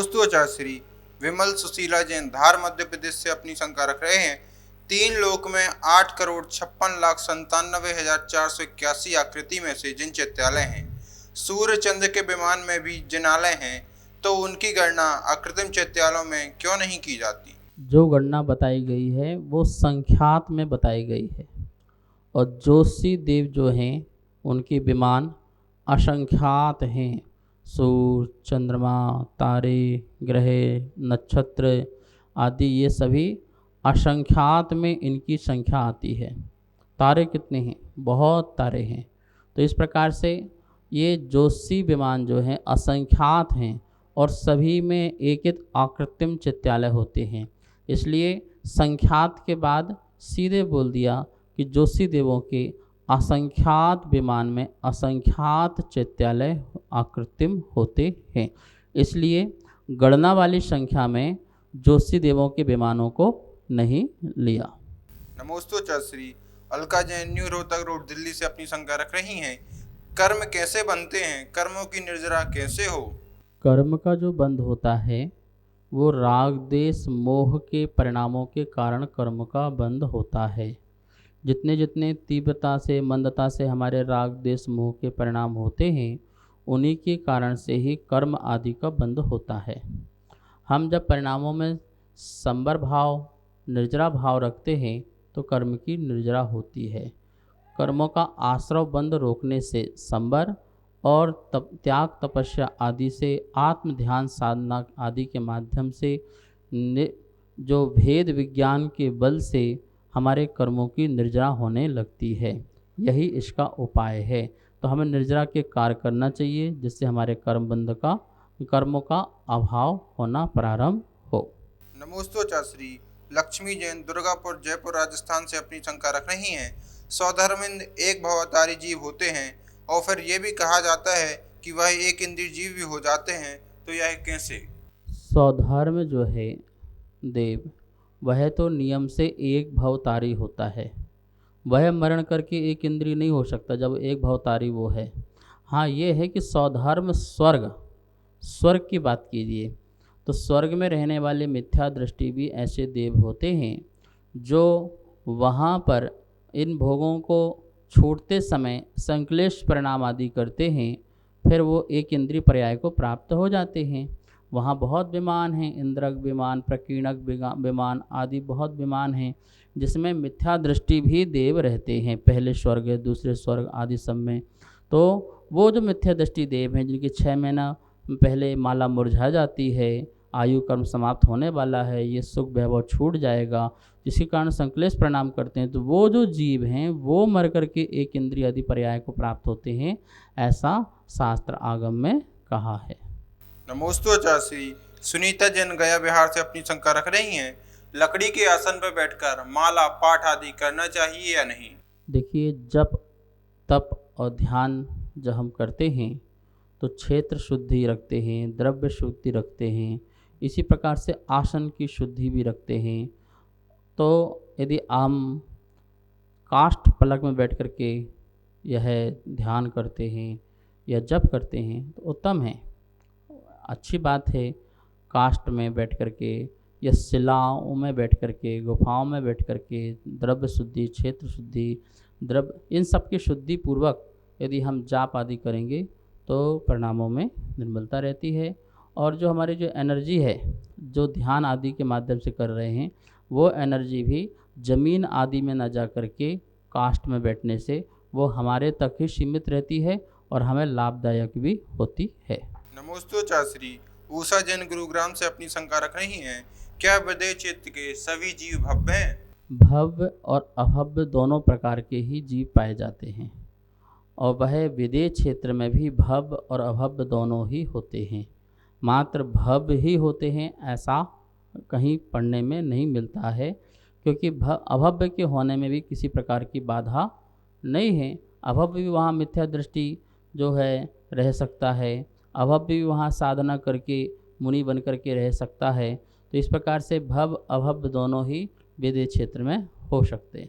नमोस्तु आचार्य श्री। विमल सुशीला जैन धार मध्य प्रदेश से अपनी शंका रख रहे हैं। 3 लोक में 8,56,97,481 आकृति में से जिन चैत्यालय हैं, सूर्य चंद्र के विमान में भी जिनालय हैं, तो उनकी गणना अकृत्रिम चैत्यालयों में क्यों नहीं की जाती? जो गणना बताई गई है वो संख्यात में बताई गई है और ज्योतिषी देव जो हैं उनके विमान असंख्यात हैं। सूर्य, चंद्रमा, तारे, ग्रह, नक्षत्र आदि ये सभी असंख्यात में इनकी संख्या आती है। तारे कितने हैं? बहुत तारे हैं। तो इस प्रकार से ये ज्योतिषी विमान जो हैं असंख्यात हैं और सभी में एक एक आकृत्रिम चित्यालय होते हैं। इसलिए संख्यात के बाद सीधे बोल दिया कि ज्योतिषी देवों के असंख्यात विमान में असंख्यात चैत्यालय आकृत्रिम होते हैं। इसलिए गणना वाली संख्या में ज्योतिषी देवों के विमानों को नहीं लिया। नमोस्तु आचार्य श्री। अलका जैन न्यू रोहतक रोड दिल्ली से अपनी शंका रख रही हैं। कर्म कैसे बनते हैं? कर्मों की निर्जरा कैसे हो? कर्म का जो बंध होता है वो राग देश मोह के परिणामों के कारण कर्म का बंध होता है। जितने जितने तीव्रता से मंदता से हमारे राग देश मोह के परिणाम होते हैं उन्हीं के कारण से ही कर्म आदि का बंध होता है। हम जब परिणामों में संबर भाव निर्जरा भाव रखते हैं तो कर्म की निर्जरा होती है। कर्मों का आश्रव बंध रोकने से संबर और त्याग तपस्या आदि से आत्म ध्यान साधना आदि के माध्यम से जो भेद विज्ञान के बल से हमारे कर्मों की निर्जरा होने लगती है। यही इसका उपाय है। तो हमें निर्जरा के कार्य करना चाहिए जिससे हमारे कर्मों का अभाव होना प्रारंभ हो। नमोस्तु आचार्य श्री। लक्ष्मी जैन दुर्गापुर जयपुर राजस्थान से अपनी शंका रख रही हैं। स्वधर्मिंद एक भवतारी जीव होते हैं और फिर ये भी कहा जाता है कि वह एक इंद्रिय जीव भी हो जाते हैं, तो यह कैसे? स्वधर्म जो है देव वह तो नियम से एक भवतारी होता है। वह मरण करके एक इंद्रिय नहीं हो सकता जब एक भवतारी वो है। हाँ, ये है कि स्वधर्म स्वर्ग की बात कीजिए तो स्वर्ग में रहने वाले मिथ्या दृष्टि भी ऐसे देव होते हैं जो वहाँ पर इन भोगों को छूटते समय संक्लेश परिणाम आदि करते हैं, फिर वो एक इंद्रिय पर्याय को प्राप्त हो जाते हैं। वहाँ बहुत विमान हैं, इंद्रक विमान, प्रकीर्णक विमान आदि बहुत विमान हैं जिसमें मिथ्या दृष्टि भी देव रहते हैं, पहले स्वर्ग दूसरे स्वर्ग आदि सब में। तो वो जो मिथ्या दृष्टि देव हैं जिनकी 6 महीना पहले माला मुरझा जाती है, आयु कर्म समाप्त होने वाला है, ये सुख वैभव छूट जाएगा, जिसके कारण संक्लेश प्रणाम करते हैं, तो वो जो जीव हैं वो मर करके एक इंद्रिय आदि पर्याय को प्राप्त होते हैं, ऐसा शास्त्र आगम में कहा है। नमोस्तु आचार्य श्री। सुनीता जैन गया बिहार से अपनी शंका रख रही हैं। लकड़ी के आसन पर बैठकर माला पाठ आदि करना चाहिए या नहीं? देखिए, जप तप और ध्यान जब हम करते हैं तो क्षेत्र शुद्धि रखते हैं, द्रव्य शुद्धि रखते हैं, इसी प्रकार से आसन की शुद्धि भी रखते हैं। तो यदि हम काष्ठ पलक में बैठ कर के यह ध्यान करते हैं या जप करते हैं तो उत्तम है, अच्छी बात है। काष्ठ में बैठ कर के या शिलाओं में बैठ कर के, गुफाओं में बैठ कर के द्रव्य शुद्धि, क्षेत्र शुद्धि, द्रव्य इन सब की शुद्धि पूर्वक यदि हम जाप आदि करेंगे तो परिणामों में निर्मलता रहती है। और जो हमारी जो एनर्जी है जो ध्यान आदि के माध्यम से कर रहे हैं वो एनर्जी भी जमीन आदि में न जा कर के काष्ठ में बैठने से वो हमारे तक ही सीमित रहती है और हमें लाभदायक भी होती है। नमोस्तु आचार्य श्री। उषा जैन गुरुग्राम से अपनी शंका रख रही हैं। क्या विदेह क्षेत्र के सभी जीव भव्य हैं? भव्य और अभव्य दोनों प्रकार के ही जीव पाए जाते हैं और वह विदेह क्षेत्र में भी भव्य और अभव्य दोनों ही होते हैं। मात्र भव्य ही होते हैं ऐसा कहीं पढ़ने में नहीं मिलता है, क्योंकि अभव्य के होने में भी किसी प्रकार की बाधा नहीं है। अभव्य भी वहाँ मिथ्या दृष्टि जो है रह सकता है, अभव्य भी वहाँ साधना करके मुनि बन करके रह सकता है। तो इस प्रकार से भव्य अभव्य दोनों ही विदेह क्षेत्र में हो सकते हैं।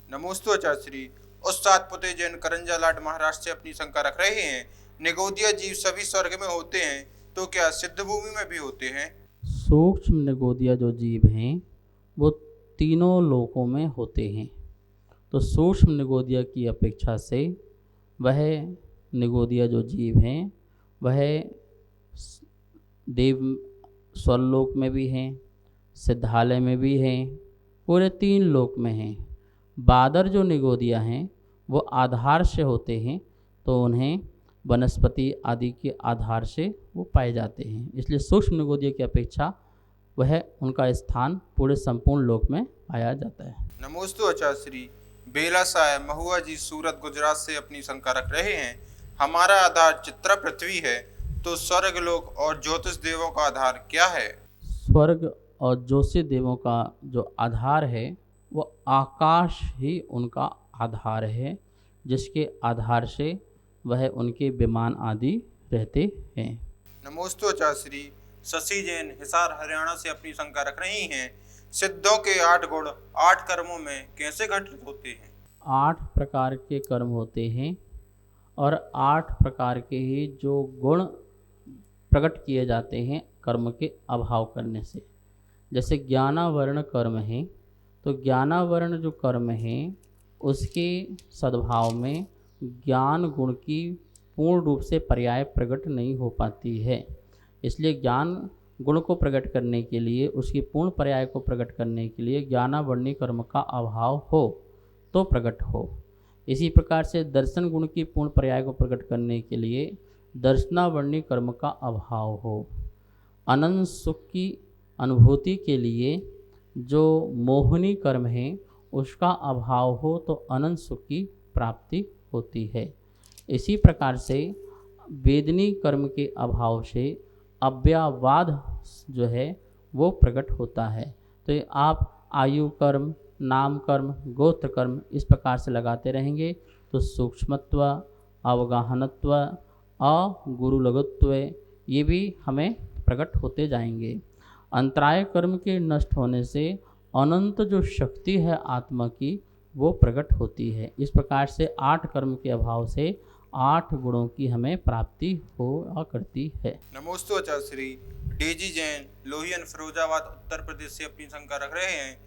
नमोस्तु आचार्य श्री। उस्ताद पुते जैन करंजा लाट महाराष्ट्र से अपनी शंका रख रहे हैं। निगोदिया जीव सभी स्वर्ग में होते हैं, तो क्या सिद्ध भूमि में भी होते हैं? सूक्ष्म निगोदिया जो जीव हैं वो तीनों लोकों में होते हैं। तो सूक्ष्म निगोदिया की अपेक्षा से वह निगोदिया जो जीव हैं वह देव स्वर्लोक में भी हैं, सिद्धालय में भी हैं, पूरे 3 लोक में हैं। बादर जो निगोदिया हैं वो आधार से होते हैं, तो उन्हें वनस्पति आदि के आधार से वो पाए जाते हैं। इसलिए सूक्ष्म निगोदिया की अपेक्षा वह उनका स्थान पूरे संपूर्ण लोक में पाया जाता है। नमोस्तु आचार्य श्री। बेला साहब महुआ जी सूरत गुजरात से अपनी शंका रख रहे हैं। हमारा आधार चित्रा पृथ्वी है, तो स्वर्ग लोक और ज्योतिष देवों का आधार क्या है? स्वर्ग और ज्योतिष देवों का जो आधार है वो आकाश ही उनका आधार है, जिसके आधार से वह उनके विमान आदि रहते हैं। नमोस्तु आचार्य श्री। शशि जैन हिसार हरियाणा से अपनी शंका रख रही हैं। सिद्धों के 8 गुण 8 कर्मों में कैसे घटित होते हैं? 8 प्रकार के कर्म होते हैं और 8 प्रकार के ही जो गुण प्रकट किए जाते हैं कर्म के अभाव करने से। जैसे ज्ञानावरण कर्म है, तो ज्ञानावरण जो कर्म है उसके सद्भाव में ज्ञान गुण की पूर्ण रूप से पर्याय प्रकट नहीं हो पाती है। इसलिए ज्ञान गुण को प्रकट करने के लिए, उसकी पूर्ण पर्याय को प्रकट करने के लिए ज्ञानावरणी कर्म का अभाव हो तो प्रकट हो। इसी प्रकार से दर्शन गुण की पूर्ण पर्याय को प्रकट करने के लिए दर्शनावरणी कर्म का अभाव हो। अनंत सुख की अनुभूति के लिए जो मोहनी कर्म है उसका अभाव हो तो अनंत सुख की प्राप्ति होती है। इसी प्रकार से वेदनी कर्म के अभाव से अव्ययवाद जो है वो प्रकट होता है। तो आप आयु कर्म, नाम कर्म, गोत्र कर्म इस प्रकार से लगाते रहेंगे तो सूक्ष्मत्व, अवगाहनत्व, अगुरुलघुत्व ये भी हमें प्रकट होते जाएंगे। अंतराय कर्म के नष्ट होने से अनंत जो शक्ति है आत्मा की वो प्रकट होती है। इस प्रकार से 8 कर्म के अभाव से 8 गुणों की हमें प्राप्ति हो करती है। नमोस्तु आचार्य श्री। डेजी जैन लोहियन फिरोजाबाद उत्तर प्रदेश से अपनी शंका रख रहे हैं।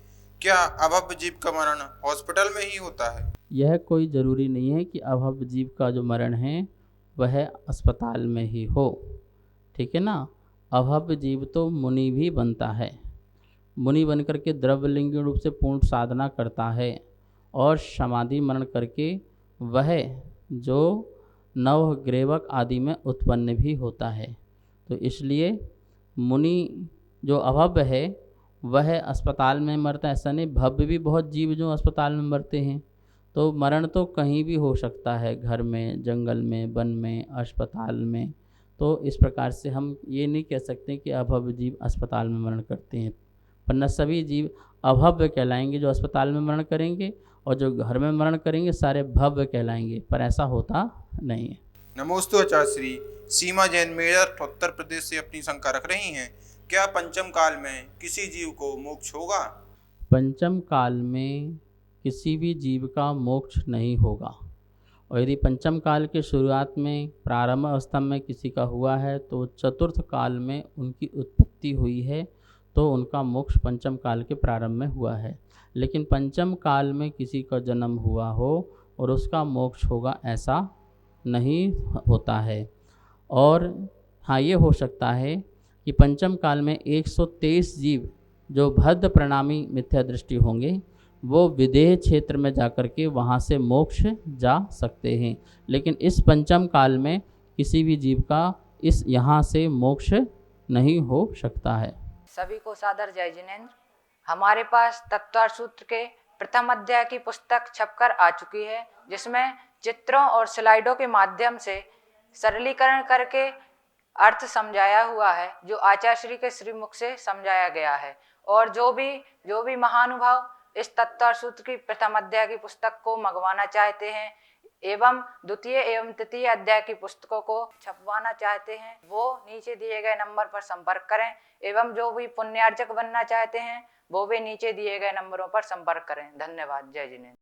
क्या अभव्य जीव का मरण हॉस्पिटल में ही होता है? यह कोई ज़रूरी नहीं है कि अभव्य जीव का जो मरण है वह अस्पताल में ही हो, ठीक है ना। अभव्य जीव तो मुनि भी बनता है। मुनि बन करके द्रव्यलिंगी रूप से पूर्ण साधना करता है और समाधि मरण करके वह जो नवग्रेवक आदि में उत्पन्न भी होता है। तो इसलिए मुनि जो अभव्य है वह अस्पताल में मरता है, ऐसा नहीं। भव्य भी बहुत जीव जो अस्पताल में मरते हैं। तो मरण तो कहीं भी हो सकता है, घर में, जंगल में, वन में, अस्पताल में। तो इस प्रकार से हम ये नहीं कह सकते कि अभव्य जीव अस्पताल में मरण करते हैं, वरना सभी जीव अभव्य कहलाएंगे जो अस्पताल में मरण करेंगे, और जो घर में मरण करेंगे सारे भव्य कहलाएंगे, पर ऐसा होता नहीं है। नमोस्तु आचार्य श्री। सीमा जैन मेरठ उत्तर प्रदेश से अपनी शंका रख रही हैं। क्या पंचम काल में किसी जीव को मोक्ष होगा? पंचम काल में किसी भी जीव का मोक्ष नहीं होगा, और यदि पंचम काल के शुरुआत में प्रारंभ अवस्था में किसी का हुआ है तो चतुर्थ काल में उनकी उत्पत्ति हुई है, तो उनका मोक्ष पंचम काल के प्रारंभ में हुआ है। लेकिन पंचम काल में किसी का जन्म हुआ हो और उसका मोक्ष होगा ऐसा नहीं होता है। और हाँ, ये हो सकता है कि पंचम काल में 123 जीव जो भद्र प्रणामी मिथ्या दृष्टि होंगे वो विदेह क्षेत्र में जाकर के वहाँ से मोक्ष जा सकते हैं। लेकिन इस पंचम काल में किसी भी जीव का इस यहाँ से मोक्ष नहीं हो सकता है। सभी को सादर जय जिनेंद्र। हमारे पास तत्वार्थ सूत्र के प्रथम अध्याय की पुस्तक छपकर आ चुकी है, जिसमें चित्रों और स्लाइडों के माध्यम से सरलीकरण करके अर्थ समझाया हुआ है, जो आचार्य श्री के श्रीमुख से समझाया गया है। और जो भी महानुभाव इस तत्वार्थ सूत्र की प्रथम अध्याय की पुस्तक को मंगवाना चाहते हैं एवं द्वितीय एवं तृतीय अध्याय की पुस्तकों को छपवाना चाहते हैं, वो नीचे दिए गए नंबर पर संपर्क करें। एवं जो भी पुण्यार्जक बनना चाहते हैं वो भी नीचे दिए गए नंबरों पर संपर्क करें। धन्यवाद। जय जिनेंद्र।